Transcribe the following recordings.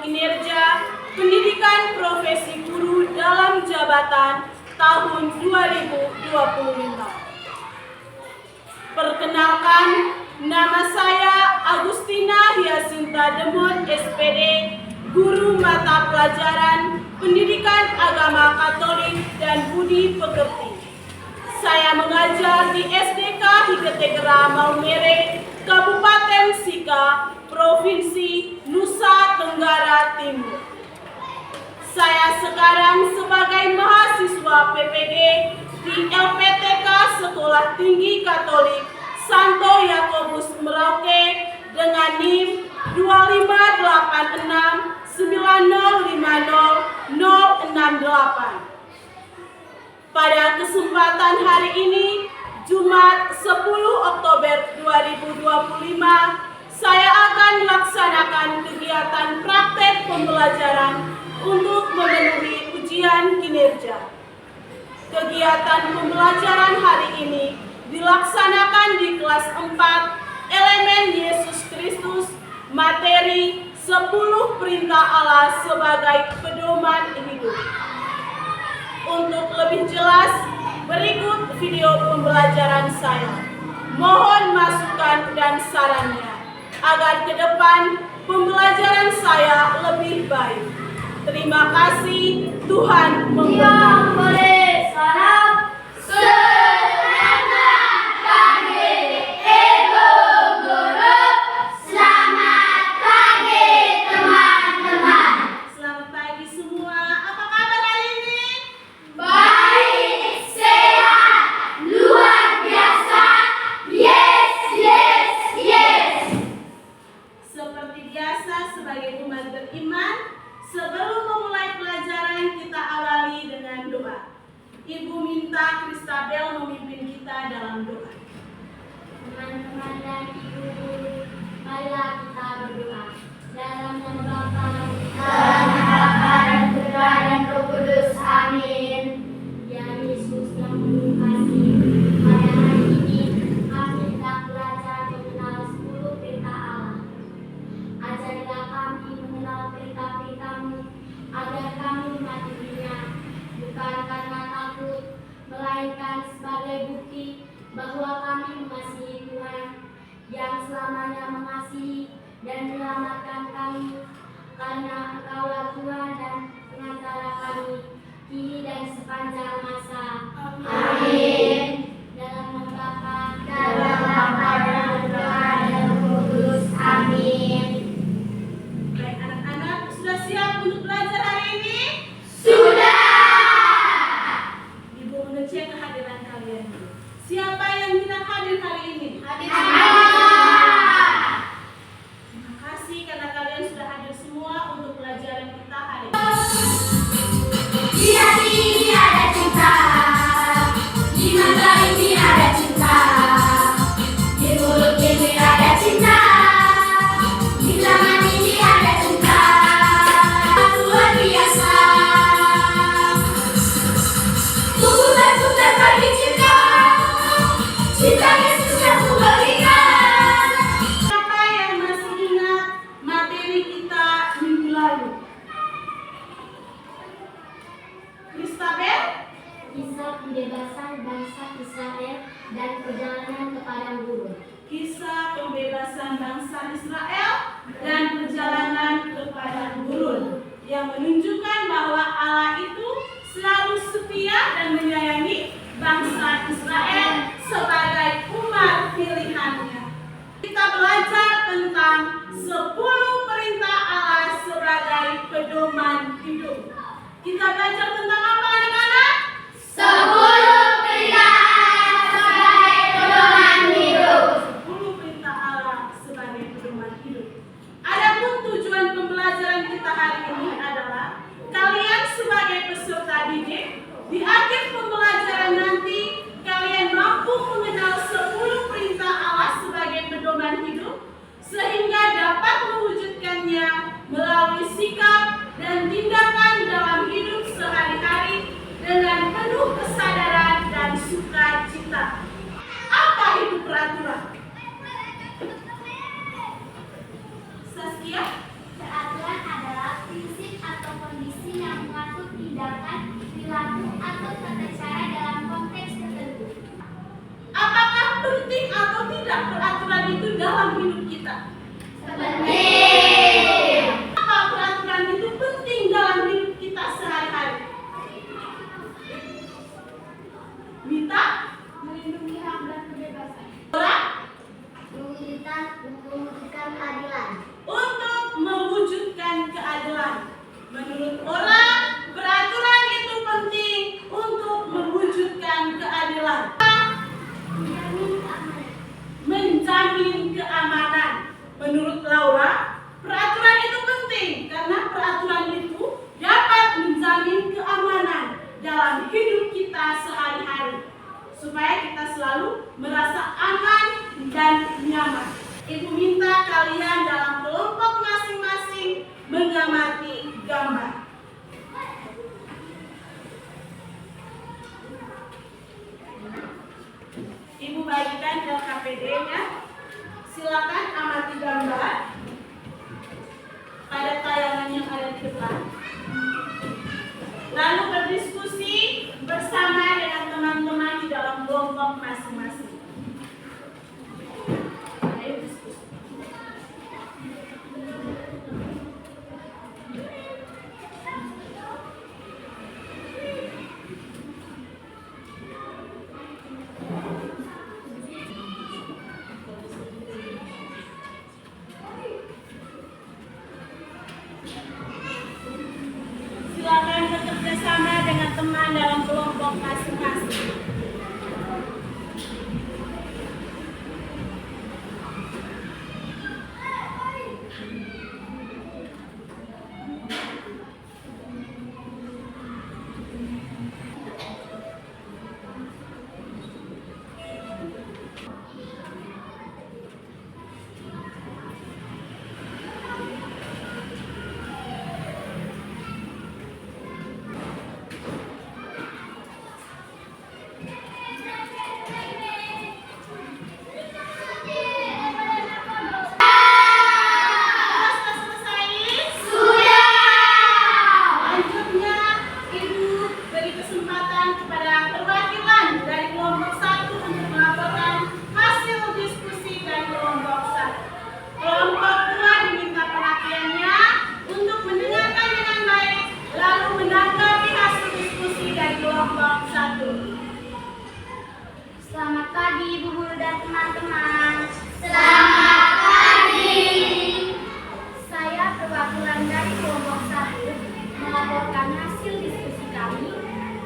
kinerja pendidikan profesi guru dalam jabatan tahun 2025. Perkenalkan, nama saya Agustina Hyasinta Demon SPD, guru mata pelajaran Pendidikan Agama Katolik dan Budi Pekerti. Saya mengajar di SDK Hiketegera Maumere, Kabupaten Sika, Provinsi Nusa Tenggara Timur. Saya sekarang sebagai mahasiswa PPG di LPTK Sekolah Tinggi Katolik Santo Yakobus Merauke dengan NIM 25869050068. Pada kesempatan hari ini, Jumat 10 Oktober 2025, saya akan melaksanakan kegiatan praktek pembelajaran untuk memenuhi ujian kinerja. Kegiatan pembelajaran hari ini dilaksanakan di kelas 4 elemen Yesus Kristus, materi 10 perintah Allah sebagai pedoman hidup. Untuk lebih jelas, berikut video pembelajaran saya. Mohon masukan dan sarannya agar ke depan pembelajaran saya lebih baik. Terima kasih, Tuhan memberkati. Sebagai umat beriman, sebelum memulai pelajaran kita awali dengan doa. Ibu minta Kristabel memimpin kita dalam doa. Teman-teman dan ibu, marilah kita berdoa. Dalam nama Bapa dan Putra dan Roh Kudus. Amin. Ya Yesus yang penuh kasih, pada hari ini kami hendak belajar mengenal 10 perintah Allah. Ajarilah kami mengenal perintah-perintah-Mu, agar kami mematuhinya, bukan karena takut, melainkan sebagai bukti bahwa kami mengasihi Tuhan, yang selamanya mengasihi dan menyelamatkan kami, karena Engkaulah Tuhan dan pengantara kami, kini dan sepanjang masa. Amin. Dalam nama Bapa dan Putra dan Roh Kudus. Amin. Sudah siap untuk belajar hari ini? Sudah. Ibu mengecek kehadiran kalian. Siapa yang tidak hadir hari ini? Hadir. Terima kasih karena kalian sudah hadir semua untuk pelajaran kita hari ini. Di hati ini ada cinta, di mata ini ada cinta, di mulut ini ada cinta, di tangan ini ada cinta. Luar biasa, putar-putar bagi cinta, cinta Yesus yang memberikan. Siapa yang masih ingat materi kita minggu lalu? Kristabel? Kisah pembebasan bangsa Israel dan perjalanan ke padang gurun. Kisah pembebasan bangsa Israel dan perjalanan ke padang gurun, yang menunjukkan bahwa Allah itu selalu setia dan menyayangi bangsa Israel sebagai umat pilihannya. Kita belajar tentang 10 perintah Allah sebagai pedoman hidup. Kita belajar tentang apa, anak-anak? 10 perintah sebagai pedoman hidup. 10 perintah Allah sebagai pedoman hidup. Adapun tujuan pembelajaran kita hari ini adalah kalian sebagai peserta didik, di akhir pembelajaran nanti kalian mampu mengenal 10 perintah Allah sebagai pedoman hidup, sehingga dapat mewujudkannya melalui sikap dan tindakan dalam hidup sehari-hari dengan penuh kesadaran dan sukacita. Apa itu peraturan? Saskia? Peraturan adalah Penting. Apa peraturan itu penting dalam hidup kita sehari-hari? Mita? Melindungi hak dan kebebasan. Laura? Mewujudkan keadilan. Untuk mewujudkan keadilan. Menurut orang, peraturan itu penting untuk mewujudkan keadilan. Menjamin keamanan. Menurut Laura, peraturan itu penting karena peraturan itu dapat menjamin keamanan dalam hidup kita sehari-hari supaya kita selalu merasa aman dan nyaman. Ibu minta kalian dalam kelompok masing-masing mengamati gambar. Ibu bagikan LKPD-nya. Silakan amati gambar pada tayangan yang ada di depan. Lalu berdiskusi bersama dengan teman-teman di dalam kelompok masing-masing. Ayo diskusi. Silakan bekerja sama dengan teman dalam kelompok masing-masing. Selamat pagi Ibu Guru dan teman-teman. Selamat pagi. Saya perwakilan dari kelompok 1 melaporkan hasil diskusi kami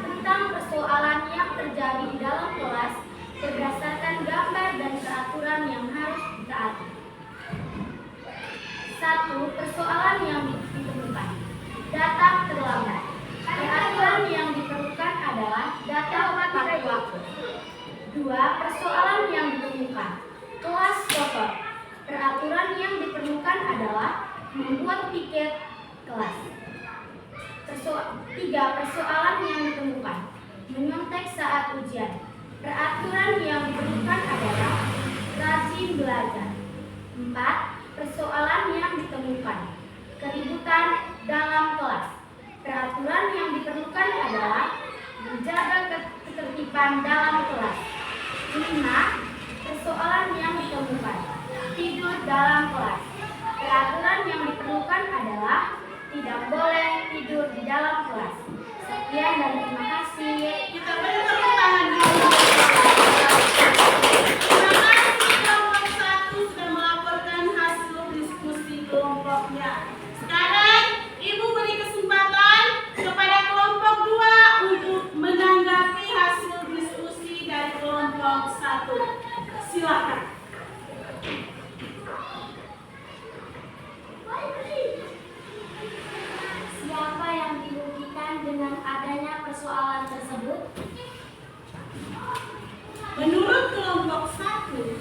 tentang persoalan yang terjadi di dalam kelas berdasarkan gambar dan peraturan yang harus ditaati. 1. Persoalan yang ditemukan. Datang terlambat. Peraturan yang diperlukan adalah datang tepat waktu. 2. Persoalan yang ditemukan. Kelas kotor. Peraturan yang diperlukan adalah membuat piket kelas. 3. Persoalan yang ditemukan. Menyontek saat ujian. Peraturan yang diperlukan adalah rajin belajar. 4. Persoalan yang ditemukan. Keributan dalam kelas. Peraturan yang diperlukan adalah menjaga ketertiban dalam kelas. 5. Persoalan yang ditemukan. Tidur dalam kelas. Peraturan yang diperlukan adalah tidak boleh tidur di dalam kelas. Sekian dan terima kasih. Kita beri tepuk tangan dulu. Terima kasih kelompok 1 sudah melaporkan hasil diskusi kelompoknya. Sekarang Ibu beri kesempatan kepada kelompok 2 untuk menanggapi hasil diskusi dari kelompok 1. Silakan. Siapa yang dirugikan dengan adanya persoalan tersebut? Menurut kelompok 1,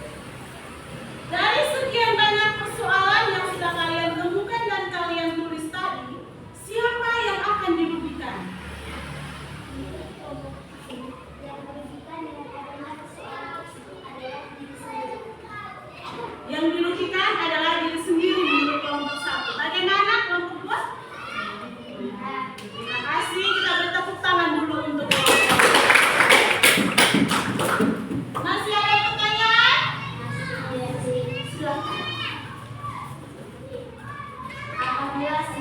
dari sekian banyak persoalan yang sudah kalian temukan dan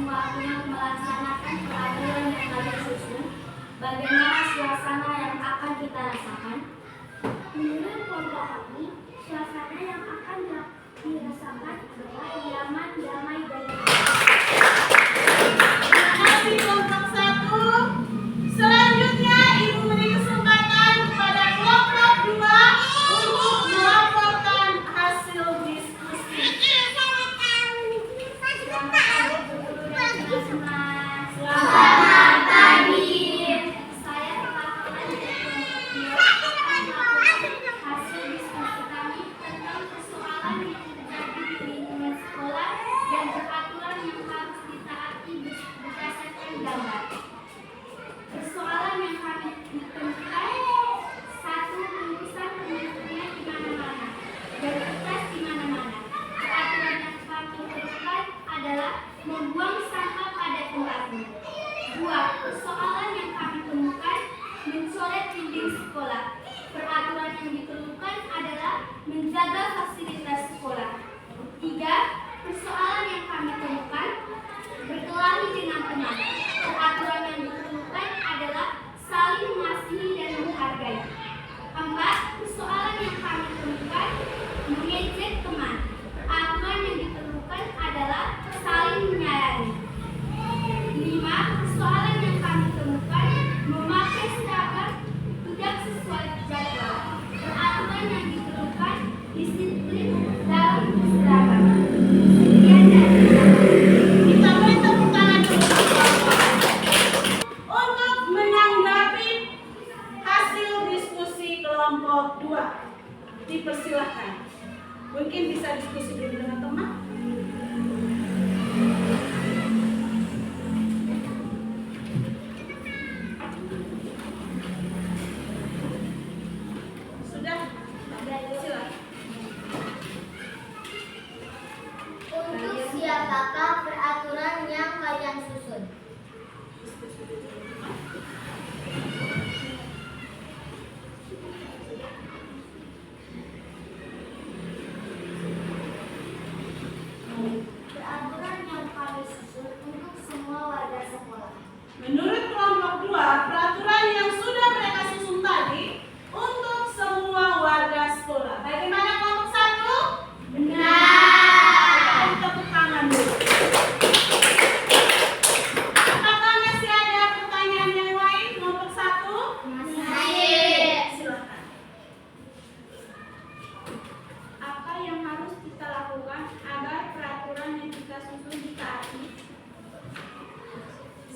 semua pihak melaksanakan peraturan yang kalian susun, bagaimana suasana yang akan kita rasakan? Menurut kelompok kami, suasana yang akan dirasakan adalah nyaman, damai, dan Terima kasih kelompok 1. Selanjutnya Ibu beri kesempatan kepada kelompok 2 untuk melaporkan hasil diskusi. Selamat pagi guru dan teman-teman. Selamat pagi. Saya melaporkan dari kelompok 2 akan melaporkan hasil diskusi kami tentang persoalan yang terjadi di lingkungan sekolah dan peraturan yang harus ditaati berdasarkan gambar. Persoalan yang kami temukan: 1. Penulisan pembentuknya di mana-mana dan kertas di mana-mana. Peraturan yang kami temukan adalah membuang sampah pada tempatnya. 2. Persoalan yang kami temukan: mencoret dinding sekolah. Peraturan yang diperlukan adalah menjaga fasilitas sekolah. 3. Persoalan yang kami temukan: berkelahi dengan teman. Peraturan yang diperlukan adalah saling mengasihi dan menghargai. 4. Persoalan yang kami temukan: mengejek teman. Peraturan yang diperlukan adalah saling menyayangi. 5. Persoalan yang kami temukan: memakai seragam tidak sesuai jadwal. Peraturan yang diperlukan: disiplin dalam berseragam. Sekian dari kami. Kita beri tepuk tangan dulu. Untuk menanggapi hasil diskusi kelompok 2, dipersilahkan. Mungkin bisa diskusi dulu dengan teman. Sudah? Silakan. Untuk siapakah peraturan yang kalian susun? Peraturan yang kami susun untuk semua warga sekolah. Menurut kelompok 2, peraturan yang sudah mereka susun tadi untuk semua warga sekolah. Bagaimana kelompok 1? Benar. Tepuk tangan dulu. Apakah masih ada pertanyaan yang lain kelompok 1? Silakan. Apa yang harus kita lakukan agar peraturan yang kita susun ditaati?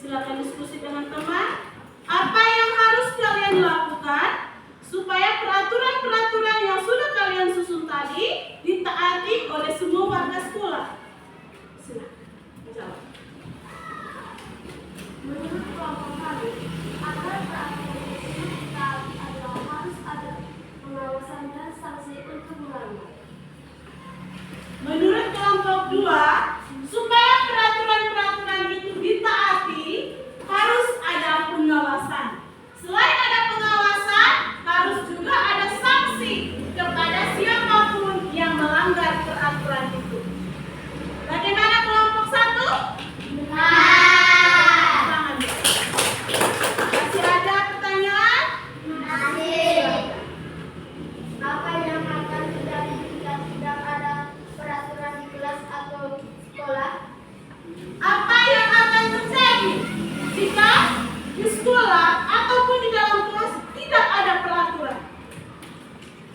Silakan diskusi dengan teman. Apa yang harus kalian lakukan supaya peraturan-peraturan yang sudah kalian susun tadi ditaati oleh semua warga sekolah? Silakan menjawab. Menurut kelompok kami, agar peraturan tersebut ditaati adalah harus ada pengawasan dan sanksi untuk melanggar. Menurut kelompok 2, supaya peraturan-peraturan itu ditaati, harus ada pengawasan. Selain ada pengawasan, harus juga ada sanksi kepada siapapun yang melanggar peraturan itu. Bagaimana kelompok 1? Tangan. Masih ada pertanyaan? Apa yang akan terjadi jika tidak ada peraturan di kelas atau sekolah? Apa yang akan terjadi jika di sekolah ataupun di dalam kelas tidak ada peraturan?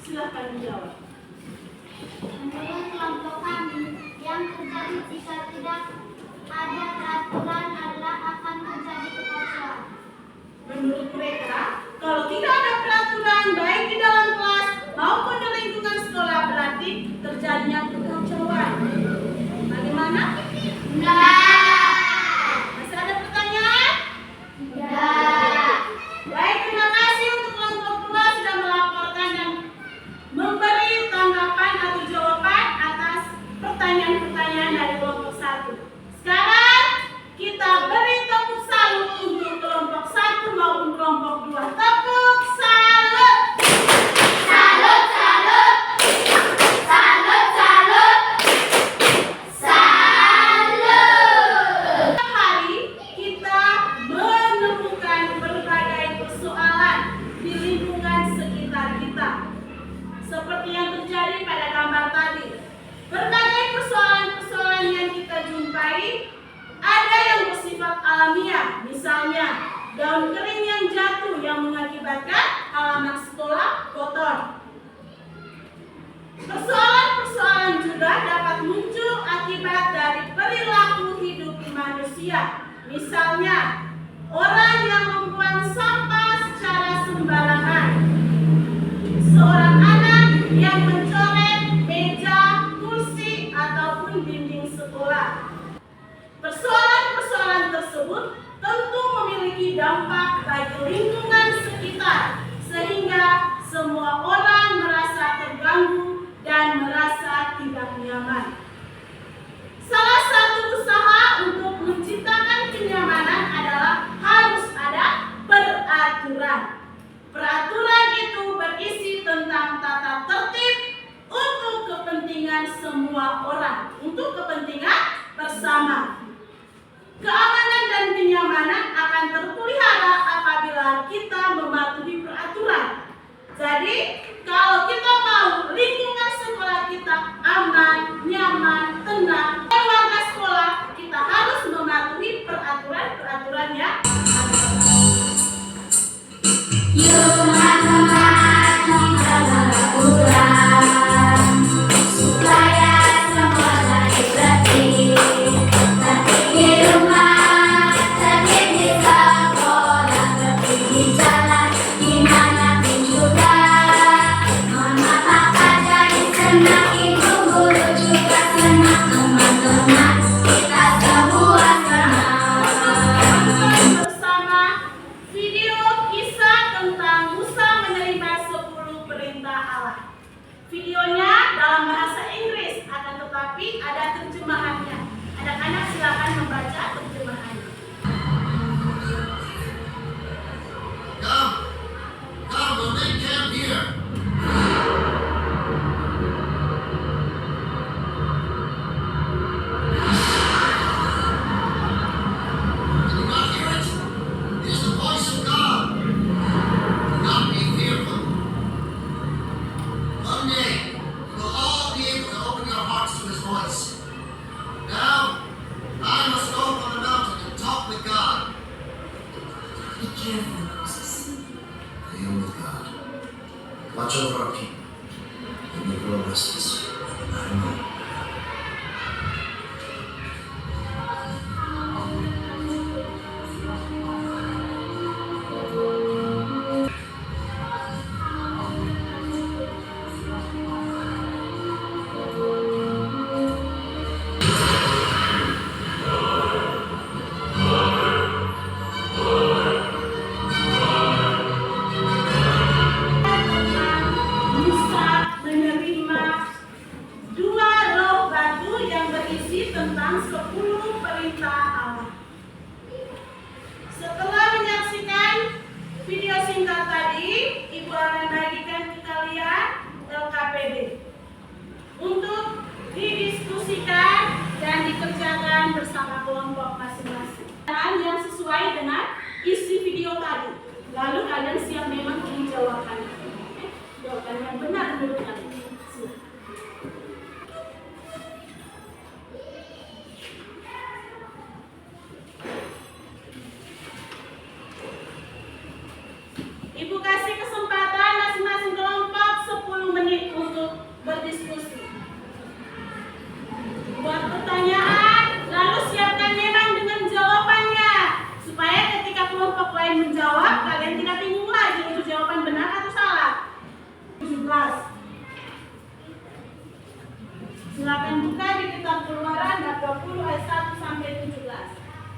Silakan menjawab. Menurut kelompok kami, yang terjadi jika tidak ada peraturan adalah akan terjadi kekacauan. Menurut mereka, kalau tidak ada peraturan baik di dalam kelas maupun di lingkungan sekolah, berarti terjadinya kekacauan. Bagaimana? Masih ada pertanyaan? Baik, terima kasih untuk kelompok 2 sudah melaporkan dan memberi tanggapan atau jawaban atas pertanyaan-pertanyaan dari kelompok 1. Sekarang kita beri tepuk salut untuk kelompok 1 maupun kelompok 2. Tepuk salut. Salut, salut. Salut, salut. daun kering yang jatuh yang mengakibatkan halaman sekolah kotor. Persoalan-persoalan juga dapat muncul akibat dari perilaku hidup manusia. Misalnya, orang yang membuang sampah secara sembarangan, seorang anak yang mencoret meja, kursi, ataupun dinding sekolah. Persoalan-persoalan tersebut tentu memiliki dampak bagi lingkungan sekitar, sehingga semua orang merasa terganggu dan merasa tidak nyaman. Salah satu usaha untuk menciptakan kenyamanan adalah harus ada peraturan. Peraturan itu berisi tentang tata tertib untuk kepentingan semua orang, untuk kepentingan bersama. Keamanan dan kenyamanan akan terpelihara apabila kita mematuhi peraturan. Jadi, kalau kita mau lingkungan sekolah kita aman, nyaman, tenang, warga sekolah, kita harus mematuhi peraturan-peraturan yang ada. Yuk teman-teman, kita beraturan supaya semua jadi bersih. Tertib di rumah, tertib di sekolah, tertib di jalan, dimanapun juga. Mohon maaf jadi senang, ibu guru juga senang, teman-teman kita semua senang. Bersama video kisah tentang Musa menerima 10 perintah Allah. Videonya dalam bahasa Inggris, akan tetapi ada terjemahannya. Anak-anak silakan membaca terjemahannya. Come, we'll make camp here. Do you not hear it? It is the voice of God. Do not be fearful. One day, you will all be able to open your hearts to his voice. Now, I must go up on the mountain and talk with God. Be careful, Moses. I am with God. Watch over our people. They may grow restless. I know. Musa menerima 2 loh batu yang berisi tentang 10 perintah Allah. Setelah menyaksikan video singkat tadi, Ibu akan bagikan ke kalian LKPD untuk didiskusikan dan dikerjakan bersama kelompok masing-masing. Yang sesuai dengan isi video tadi. Lalu kalian siap memang menjawabkannya. Jawaban yang benar menurut kalian. Silakan. Ibu kasih kesempatan masing-masing kelompok 10 menit untuk berdiskusi. Buat pertanyaan, lalu siapkan memang dengan jawabannya. Supaya ketika kelompok lain menjawab, kalian tidak bingung lagi itu jawaban benar atau salah. 17. Silakan buka di kitab Keluaran bab 20 ayat 1 sampai 17.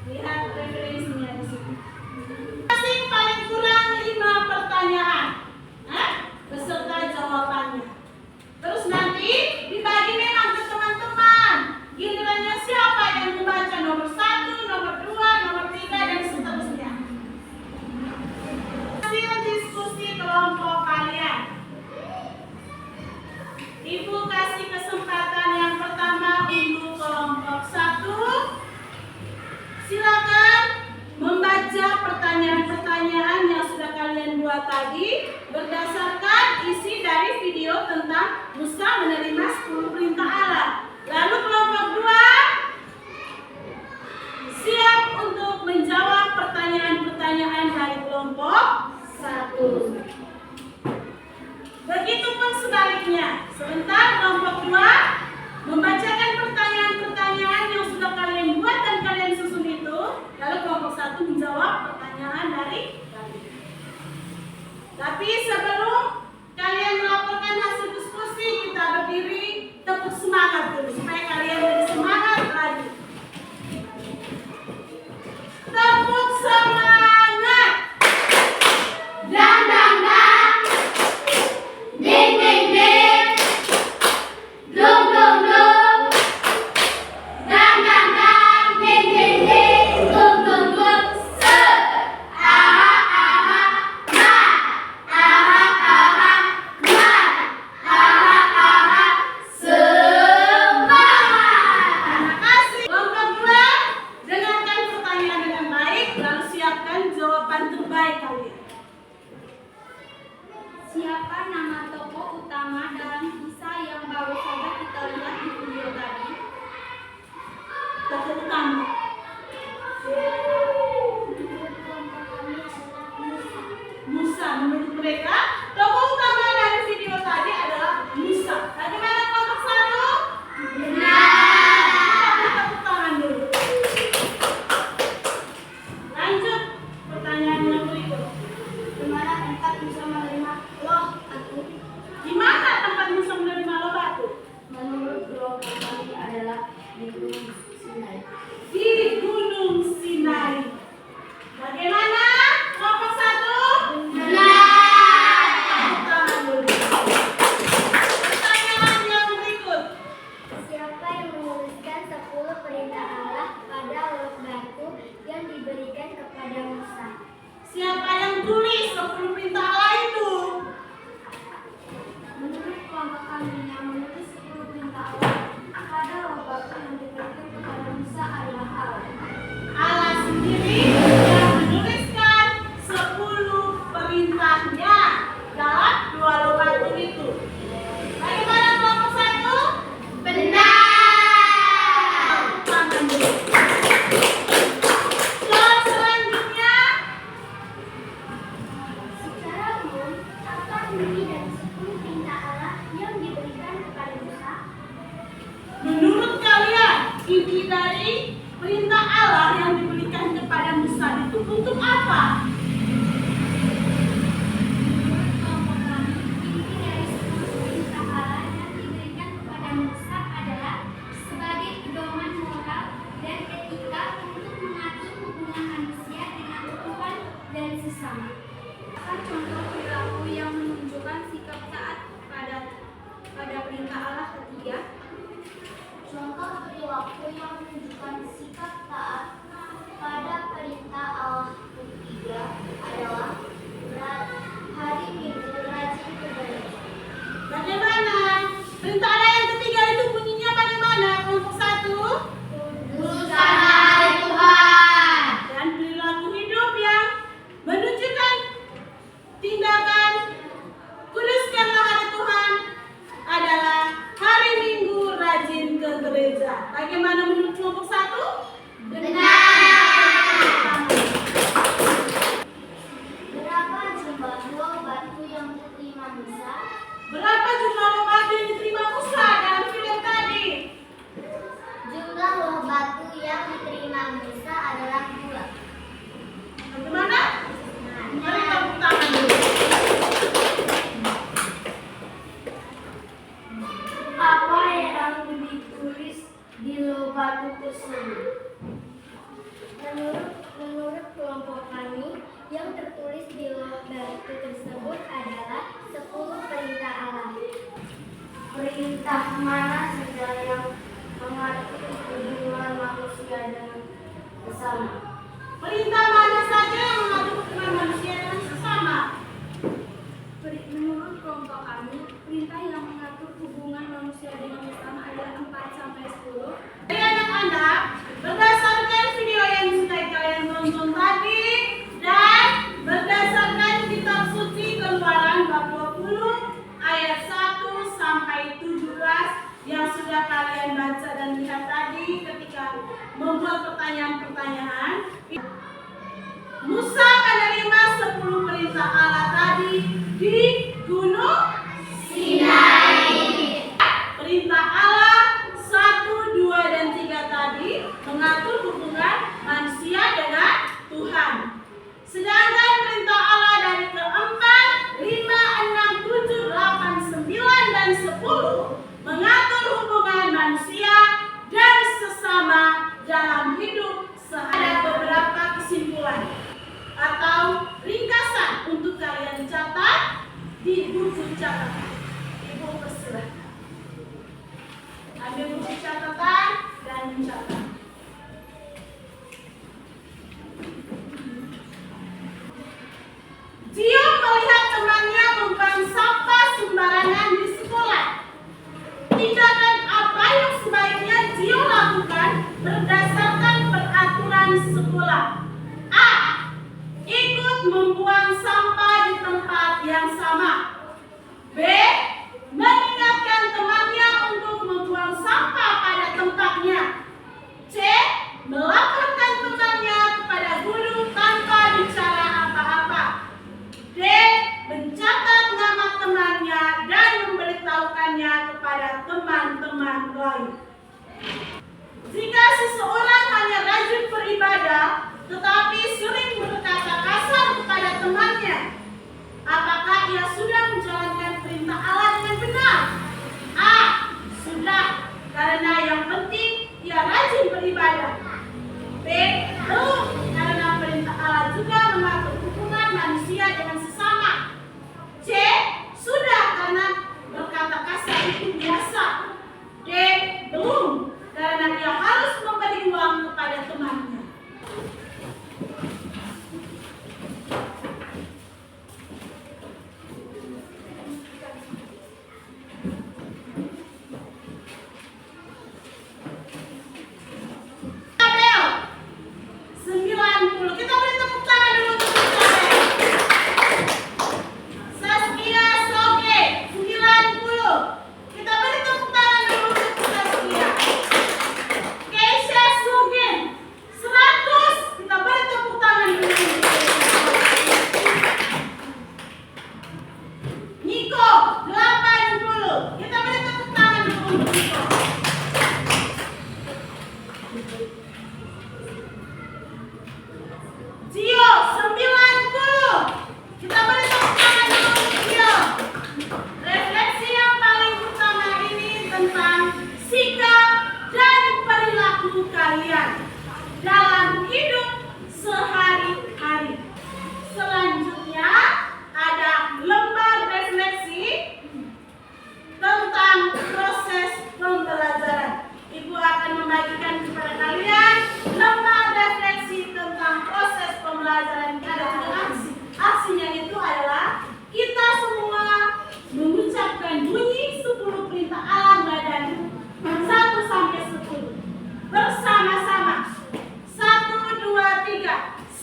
Lihat referensinya di sini. Masing paling kurang 5 pertanyaan, beserta jawabannya. Terus nanti dibagi memang ke teman-teman. Gilirannya siapa yang membaca nomor 1, nomor 2, nomor 3 dan seterusnya. Hasil diskusi kelompok kalian. Ibu kasih kesempatan yang pertama untuk kelompok 1. Silakan membaca pertanyaan-pertanyaan yang sudah kalian buat tadi berdasarkan isi dari video tentang Musa menerima 10 perintah Allah. Lalu kelompok 2 siap untuk menjawab pertanyaan-pertanyaan utama. Menurut kelompok kami adalah Musa. Musa, menurut mereka tokoh utama dari video tadi adalah Musa. Bagaimana kelompok satu? Benar. Tepuk tangan dulu. Lanjut pertanyaan yang berikut. Di mana tempat Musa menerima loh batu? Di mana tempat Musa menerima loh batu? Menurut kelompok kami adalah di Gunung Sinai. Di Gunung Sinai. Bagaimana kelompok satu? Benar. Tepuk tangan dulu. Pertanyaan yang berikut. Siapa yang menuliskan 10 perintah Allah pada loh batu yang diberikan kepada Musa? Siapa yang tulis 10 perintah Allah itu? Menurut kelompok kami yang menulis 10 perintah Allah pada loh batu yang diberikan kepada Musa adalah Allah. Allah sendiri yang menuliskan 10 perintahnya dalam 2 loh batu itu. Bagaimana kelompok satu? Benar. Tepuk tangan dulu. Soal selanjutnya, Secara umum, apa inti dari 10 perintah Allah yang diberikan kepada Musa? menurut kalian inti dari perintah Allah yang diberikan kepada Musa itu untuk apa? Menurut kelompok kami, inti dari 10 perintah Allah yang diberikan kepada Musa adalah sebagai pedoman moral dan etika untuk mengatur hubungan manusia dengan Tuhan dan sesama. Contoh perilaku yang menunjukkan sikap taat pada perintah Allah ketiga. Contoh perilaku yang menunjukkan sikap taat pada perintah Allah ketiga adalah hari Minggu rajin ke gereja. Bagaimana? Perintah Allah yang ketiga itu bunyinya bagaimana? Kelompok satu? Urusan hari Tuhan. Dan perilaku hidup yang menunjukkan tindakan kuduskanlah hari Tuhan adalah hari Minggu rajin ke gereja. Bagaimana menurut kelompok satu? Benar. Berapa jumlah loh batu yang diterima Musa? Berapa jumlah loh batu yang diterima Musa dalam video tadi? Jumlah loh batu yang diterima Musa adalah 2. Bagaimana? Mari tepuk tangan dulu. Apa yang ditulis di loh batu tersebut? Menurut kelompok kami, yang tertulis di loh batu tersebut adalah 10 perintah Allah. Perintah mana saja yang mengatur hubungan manusia dengan sesama? Perintah mana saja yang mengatur hubungan manusia dengan sesama? Menurut kelompok kami, perintah yang mengatur hubungan manusia dengan sesama adalah 4-10. Jadi anak-anak, berdasarkan video yang sudah kalian tonton tadi dan berdasarkan kitab suci Keluaran bab 20 ayat 1 sampai 17 yang sudah kalian baca dan lihat tadi ketika membuat pertanyaan-pertanyaan, Musa menerima 10 perintah Allah tadi di Gunung Sinai. Perintah Allah 1, 2, dan 3 tadi mengatur hubungan manusia dengan Tuhan. Sedangkan perintah Allah dari keempat, 5, 6, 7, 8, 9, dan 10 mengatur hubungan manusia dan sesama dalam hidup sehari. Ada beberapa kesimpulan atau ringkasan untuk kalian catat di buku catatan.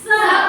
Sepakat.